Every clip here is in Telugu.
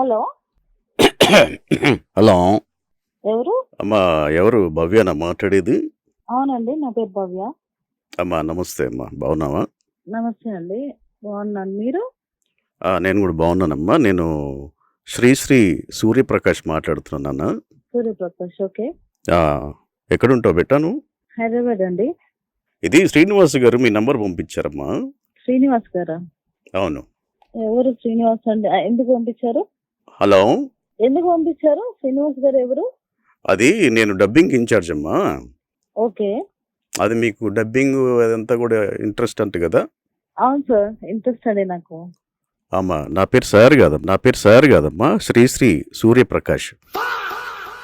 హలో! హలో! ఎవరు? అమ్మా ఎవరు భవ్యనా మాట్లాడేది? అవునండి. నా పేరు భవ్య. అమ్మా నమస్తే అమ్మా. బాగున్నావా? నమస్తే అండి. బాగున్నాను. మీరు? నేను కూడా బాగున్నానమ్మా. నేను శ్రీశ్రీ సూర్యప్రకాష్ మాట్లాడుతున్నాను. సూర్యప్రకాష్. ఓకే. ఆ, ఎక్కడుంటావు బెట్టా నువ్వు? హైదరాబాద్ అండి. ఇది శ్రీనివాస్ గారు మీ నంబర్ పంపించారమ్మా. శ్రీనివాస్ గారా? అవును. ఎవరు శ్రీనివాస్ అండి? ఎందుకు పంపించారు? హలో! ఎందుకు పంపించారు? శ్రీనివాస్ గారు ఎవరు? అది నేను డబ్బింగ్ ఇన్ఛార్జ్ అమ్మా. ఓకే. అది మీకు డబ్బింగ్ అదంతా కూడా ఇంట్రెస్ట్ అంట కదా? అవును సార్. ఇంట్రెస్ట్ అండి నాకు. అమ్మా నా పేరు సార్ కాదమ్మా, శ్రీశ్రీ సూర్యప్రకాష్.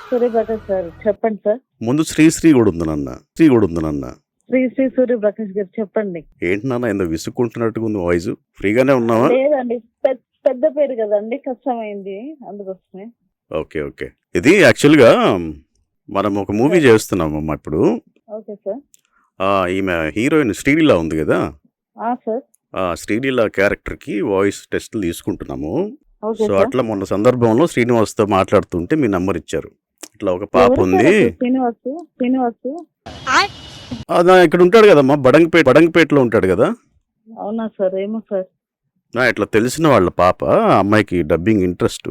సూర్యప్రకాష్ సార్. చెప్పండి సార్. ముందు శ్రీశ్రీ కూడా ఉందనన్న. శ్రీ సూర్యప్రకాష్ గారు చెప్పండి. ఏంటి నాన్న ఎందుకు విసుక్కుంటున్నట్టుగా ఉంది వాయిస్? ఫ్రీగానే ఉన్నావా? లేదండి. పెద్ద పేరు కదండి, కష్టమైంది అందుకోసమే. ఓకే. ఇది యాక్చువల్గా మనం ఒక మూవీ చేస్తున్నామమ్మా ఇప్పుడు. Okay sir. ఈమె హీరోయిన్ శ్రీలీల ఉంది కదా, సార్. శ్రీలీల క్యారెక్టర్కి వాయిస్ టెస్ట్లు తీసుకుంటున్నాము. Okay so sir. అట్లా మొన్న సందర్భంలో శ్రీనివాస్తో మాట్లాడుతుంటే మీ నంబర్ ఇచ్చారు. ఇట్లా ఒక పాప ఎవరు సార్ ఉంది. అసలు శ్రీనివాస్? ఇక్కడ ఉంటాడు కదమ్మా, బడంగపేటలో ఉంటాడు కదా. అవునా సార్? ఏమో సార్. ఇట్లా తెలిసిన వాళ్ళ పాప, ఆ అమ్మాయికి డబ్బింగ్ ఇంట్రెస్ట్,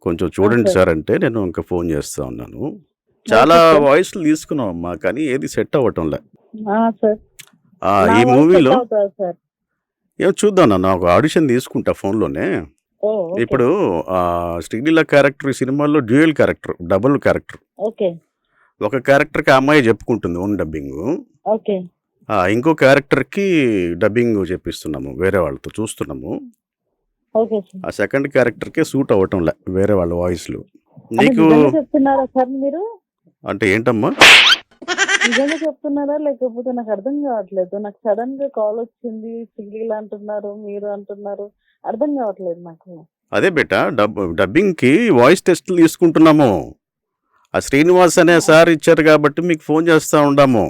కొంచెం చూడండి సార్. సార్ అంటే నేను ఇంకా ఫోన్ చేస్తా ఉన్నాను. చాలా ఓకే సార్. వాయిస్లు తీసుకున్నాం అమ్మా, కానీ ఏది సెట్ అవ్వటంలే. సార్. నా ఈ వాయిస్ సెట్ మూవీలో అవుతుందా సార్? ఏమో చూద్దాం నాన్న, ఒక ఆడిషన్ తీసుకుంటా ఫోన్లోనే. ఓకే. ఇప్పుడు శ్రీలీల క్యారెక్టర్ ఈ సినిమాలో dual character, double character. Okay. ఒక క్యారెక్టర్కి ఆ అమ్మాయి చెప్పుకుంటుంది ఓన్ డబ్బింగ్, ఓకే. ఇంకో క్యారెక్టర్కి డబ్బింగ్ చెప్పిస్తున్నాము, వేరే వాళ్ళతో చూస్తున్నాము. Okay sir. ఆ సెకండ్ క్యారెక్టర్కే సూట్ అవ్వటంలే వేరే వాళ్ళ వాయిస్లు. అంటే నీకు నిజంగా చెప్తున్నారా సార్ మీరు? అంటే ఏంటమ్మా? నిజంగా చెప్తున్నారా లేకపోతే నాకు అర్థం కావట్లేదు. నాకు సడన్ గా కాల్ వచ్చింది, శ్రీలీల అంటున్నారు, మీరు అంటున్నారు, అర్థం కావట్లేదు నాకు. అదే బేటా, డబ్బింగ్కి వాయిస్ టెస్ట్లు తీసుకుంటున్నాము. ఆ శ్రీనివాస్ అనే సార్ ఇచ్చారు కాబట్టి మీకు ఫోన్ చేస్తూ ఉండాము.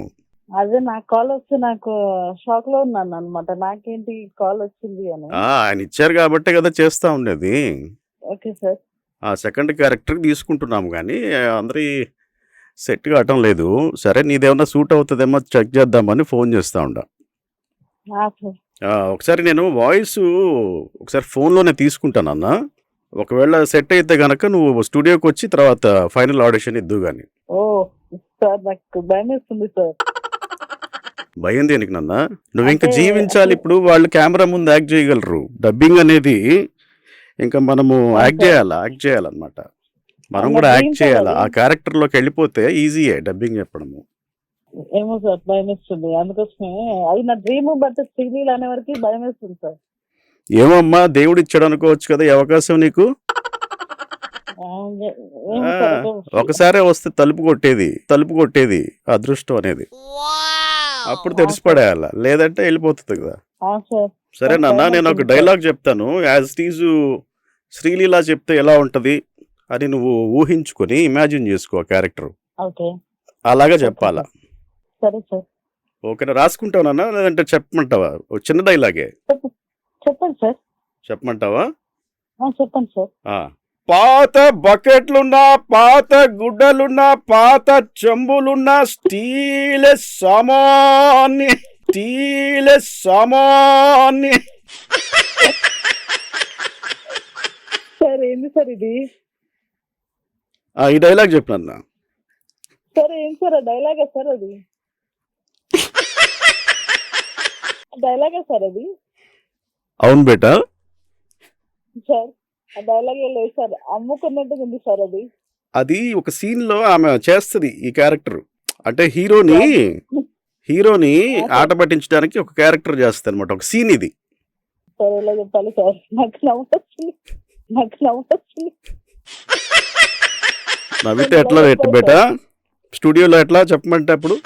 అదే నాకు కాల్ వస్తే నాకు షాక్ లో ఉన్నాను అనమాట. నాకేంటి కాల్ వచ్చింది అని. ఆయన ఇచ్చారు కాబట్టే కదా చేస్తూ ఉండేది. Okay sir. ఆ సెకండ్ క్యారెక్టర్కి తీసుకుంటున్నాము, కానీ అందరి సెట్ కావటం లేదు. సరే నీదేమన్నా సూట్ అవుతుందేమో చెక్ చేద్దామని ఫోన్ చేస్తూ ఉండా. సార్. ఒకసారి నేను వాయిస్ ఒకసారి ఫోన్లోనే తీసుకుంటానన్న. ఒకవేళ సెట్ అయితే గనక నువ్వు స్టూడియోకి వచ్చి తర్వాత ఫైనల్ ఆడిషన్ ఇద్దు కానీ. ఓ సార్, నాకు భయం వేస్తుంది సార్. భయం దేనికి నాన్న? నువ్వు ఇంకా అంటే జీవించాలి. ఇప్పుడు వాళ్ళు కెమెరా ముందు యాక్ట్ చేయగలరు. డబ్బింగ్ అనేది ఇంకా మనము యాక్ట్ చేయాలన్నమాట. మనం నా కూడా డ్రీమ్ యాక్ట్ సార్ చేయాలి. అది. ఆ క్యారెక్టర్లోకి వెళ్ళిపోతే ఈజీయే డబ్బింగ్ చెప్పడము. ఏమో సార్, భయం వేస్తుంది. అందుకోసమే అది నా డ్రీమ్. బట్ శ్రీలీల అనే వరకు భయం వేస్తుంది సార్. ఏమమ్మా, దేవుడు ఇచ్చాడు అనుకోవచ్చు కదా ఈ అవకాశం నీకు. ఏమో ఆ, సార్. ఒకసారే వస్తే తలుపు కొట్టేది అదృష్టం అనేది. అప్పుడు తెరిచిపడేయాల, లేదంటే వెళ్ళిపోతుంది కదా. సార్. సరే నాకు నాన్న, భయం నేను ఒక అవుతుంది సార్. డైలాగ్ చెప్తాను. యాజ్ ఇట్ ఈజ్ శ్రీలీల చెప్తే ఎలా ఉంటుంది అని నువ్వు ఊహించుకొని ఇమాజిన్ చేసుకో ఆ క్యారెక్టర్. ఓకే. అలాగా ఓకే చెప్పాలా. సార్. సరే సార్. ఓకేనా? రాసుకుంటావా లేదంటే చెప్పమంటావా? ఒక చిన్న డైలాగే చెప్పండి సార్. చెప్పమంటావా? చెప్పండి సార్. పాత బకెట్లున్నా, పాత గుడ్డలున్నా, పాత చెంబులున్నా, స్టీల్ సామాన్ని సార్ ఏంది సార్ ఇది? ఈ డైలాగ్ చెప్పినన్నా. సార్ ఏం సార్, డైలాగా సార్ అది? డైలాగా సార్ అది? అవును బేటా. సార్ ఆ డైలాగ్ లేదు సార్, అమ్ముకున్నట్టు ఉంది సార్ అది. అది ఒక సీన్ లో ఆమె చేస్తుంది ఈ క్యారెక్టర్. అంటే హీరోని ఆట పట్టించడానికి ఒక క్యారెక్టర్ చేస్తుంది అనమాట, ఒక సీన్ ఇది. సార్ ఎలా చెప్పాలి సార్? నాకు నవ్వొస్తుంది. నవ్వితే ఎట్లా బేటా? స్టూడియోలో ఎట్లా చెప్పమంటే అప్పుడు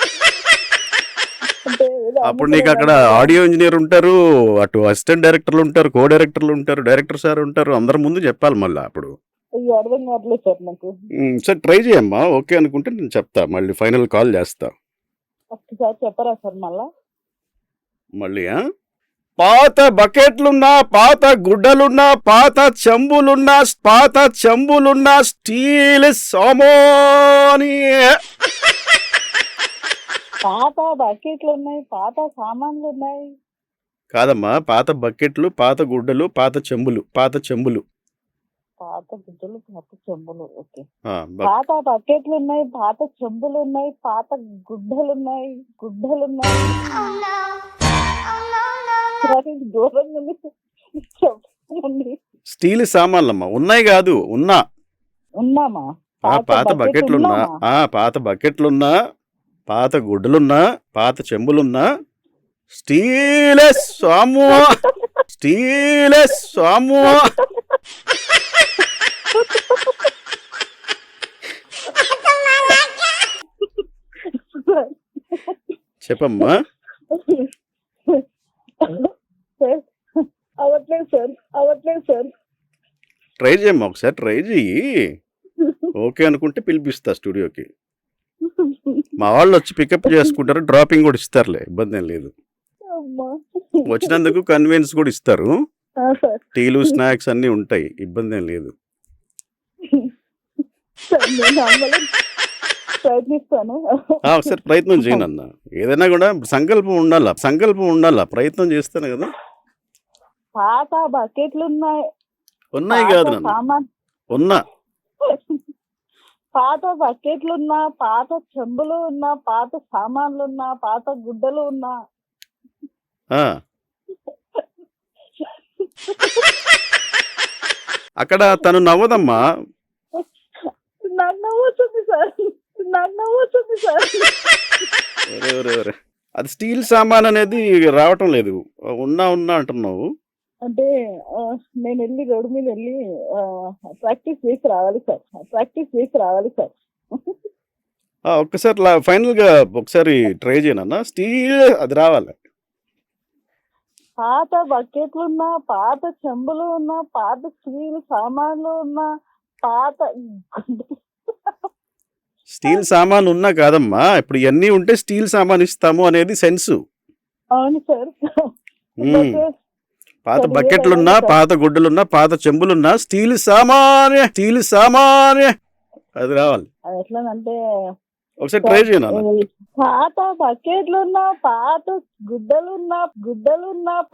అంటే ఏదో అప్పుడు నీకు అక్కడ ఆడియో ఇంజనీర్ ఉంటారు, అటు అసిస్టెంట్ డైరెక్టర్లు ఉంటారు, కో డైరెక్టర్లు ఉంటారు, డైరెక్టర్ సార్ ఉంటారు, అందరి ముందు చెప్పాలి మళ్ళీ అప్పుడు. అయ్యో, అర్థం కావట్లేదు సార్ నాకు. సరే ట్రై చేయమ్మా. ఓకే అనుకుంటే నేను చెప్తా, మళ్ళీ ఫైనల్ కాల్ చేస్తా. ఒక్కసారి చెప్పరా సార్ మళ్ళా? మళ్ళీ పాత బకెట్లున్నా, పాత గుడ్డలున్నా, పాత చెంబులున్నా స్టీల్ సామాని. పాత బకెట్లు ఉన్నాయి, పాత సామాన్లు ఉన్నాయి. కాదమ్మా, పాత బకెట్లు, పాత గుడ్డలు, పాత చెంబులు. పాత గుడ్డలు, పాత చెంబులు. ఓకే. ఆ, పాత బకెట్లు ఉన్నాయి, పాత చెంబులు ఉన్నాయి, పాత గుడ్డలున్నాయి. ఘోరంగా ఉంది. చెప్పండి. స్టీల్ సామాన్లమ్మా. ఉన్నాయి కాదు, ఉన్నామా? పాత బకెట్లున్నా, పాత బకెట్లున్నా, పాత గుడ్డలున్నా, పాత చెంబులున్నా స్టీల్ సాము. చెప్పమ్మా. అవట్లేదు సార్. ట్రై చేయమ్మా, ఒకసారి ట్రై చెయ్యి. ఓకే అనుకుంటే పిలిపిస్తా స్టూడియోకి. మా వాళ్ళు వచ్చి పికప్ చేసుకుంటారు, డ్రాపింగ్ కూడా ఇస్తారులే, ఇబ్బంది ఏం లేదు. వచ్చినందుకు కన్వీనియన్స్ కూడా ఇస్తారు. టీలు స్నాక్స్ అన్నీ ఉంటాయి, ఇబ్బంది ఏం లేదు. ప్రయత్నిస్తాను. ఒకసారి ప్రయత్నం చేయను అన్న. ఏదైనా కూడా సంకల్పం ఉండాలా. ప్రయత్నం చేస్తాను కదా. పాత బకెట్లు ఉన్నాయి కాదు నాన్న, ఉన్నా. పాత బకెట్లున్నా, పాత చెంబులు ఉన్నా, పాత సామాన్లున్నా, పాత గుడ్డలు ఉన్నా. అక్కడ తను నవ్వదమ్మా. నాకు నవ్వొచ్చింది సార్. అది స్టీల్ సామాన్ అనేది రావటం లేదు. ఉన్నా అంటున్నావు. అంటే నేను వెళ్ళి రోడ్డు మీద వెళ్ళి ప్రాక్టీస్ చేసి రావాలి సార్. ఒక్కసారి ఫైనల్ గా ఒకసారి ట్రై చేయనన్నా. స్టీల్ అది రావాలి. పాత బకెట్లున్నా, పాత చెంబులు ఉన్నా, పాత స్టీల్ సామాన్లు ఉన్నా, పాత స్టీల్ సామాన్ ఉన్నా కాదమ్మా. ఇప్పుడు ఇవన్నీ ఉంటే స్టీల్ సామాన్ ఇస్తాము అనేది సెన్స్. అవును సార్. పాత బకెట్లున్నా, పాత గుడ్డలున్నా, పాత చెంబులున్నా స్టీల్ సామాన్ అది రావాలి. ఎట్లానంటే ఒకసారి ట్రై చేయను. పాత బకెట్లున్నా, పాత గుడ్డలున్నా,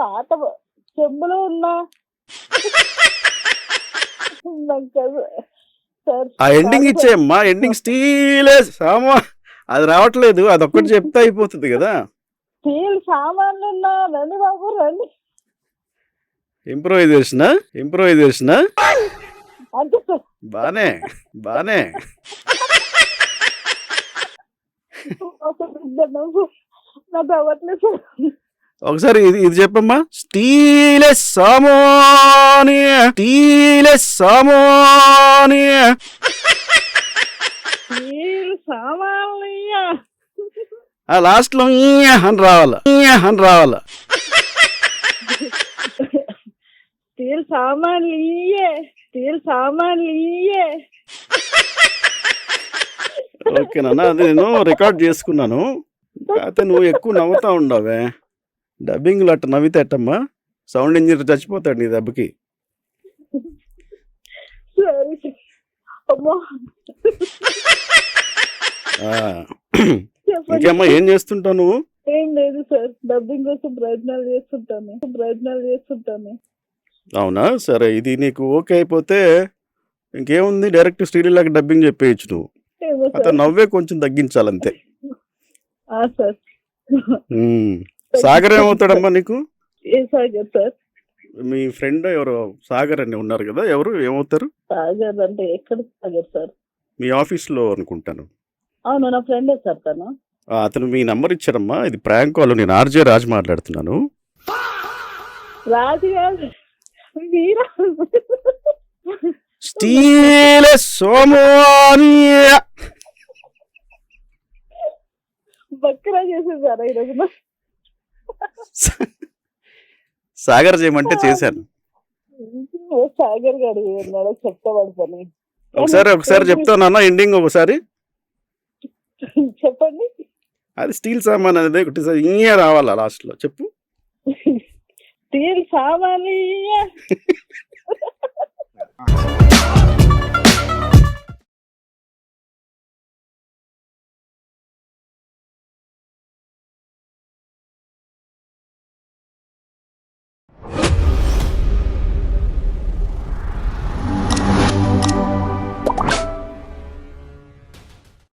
పాత చెంబులు ఉన్నా. ఆ ఎండింగ్ ఇచ్చేయమ్మా. ఎండింగ్ స్టీల్ సామాన్ అది రావట్లేదు. అదొక్కటి చెప్తే అయిపోతుంది కదా. స్టీల్ సామాన్లు ఉన్నా. రండి బాబు రండి. ఇంప్రూవైజేషన్ అంతే సార్. బానే నాకు అవ్వట్లేదు సార్. ఒకసారి ఇది చెప్పమ్మా. స్టీల్ సామాని. లాస్ట్ లో అని రావాలా. స్టీల్ సామాన్లు ఇయ్యే. ఓకేనా, అది నేను రికార్డ్ చేసుకున్నాను. అయితే నువ్వు ఎక్కువ నవ్వుతా ఉండవే. డబ్బింగ్లో అట్ట నవ్వితే అట్టమ్మా. సౌండ్ ఇంజనీర్ చచ్చిపోతాడు నీ దెబ్బకి. ఇంకేమ్మా, ఏం చేస్తుంటావు నువ్వు? ఏం లేదు సార్, డబ్బింగ్ కోసం ప్రయత్నాలు చేస్తుంటాను. అవునా, సరే. ఇది నీకు ఓకే అయిపోతే ఇంకేముంది, డైరెక్ట్ స్టీరీలాగా డబ్బింగ్ చెప్పేయచ్చు నువ్వు. అతను నవ్వే కొంచెం తగ్గించాలంతే. సాగర్ ఏమవుతాడమ్మా నీకు? మీ ఫ్రెండ్ ఎవరో సాగర్ అని ఉన్నారు కదా, ఎవరు ఏమవుతారు? సాగర్ అంటే ఎక్కడ సాగర్ సార్? మీ ఆఫీస్ లో అనుకుంటాను. అవును, నా ఫ్రెండే సార్ తను. అతను మీ నంబర్ ఇచ్చారమ్మా. ఇది ప్రాంక్ కాల్. నేను ఆర్జే రాజ్ మాట్లాడుతున్నాను. రాజు గారు మీరా? స్టీల్ సోమవారియా బక్కరా చేసేసారా ఈరోజు? సాగర్ చేయమంటే చేశాను. సాగర్ గారు ఉన్నాడో చెప్తావాడు పని. ఒకసారి చెప్తానన్నా ఎండింగ్ ఒకసారి చెప్పండి. అది స్టీల్ సామాన్ అనేది ఒకటి రావాలా లాస్ట్ లో చెప్పు. స్టీల్ సామాలి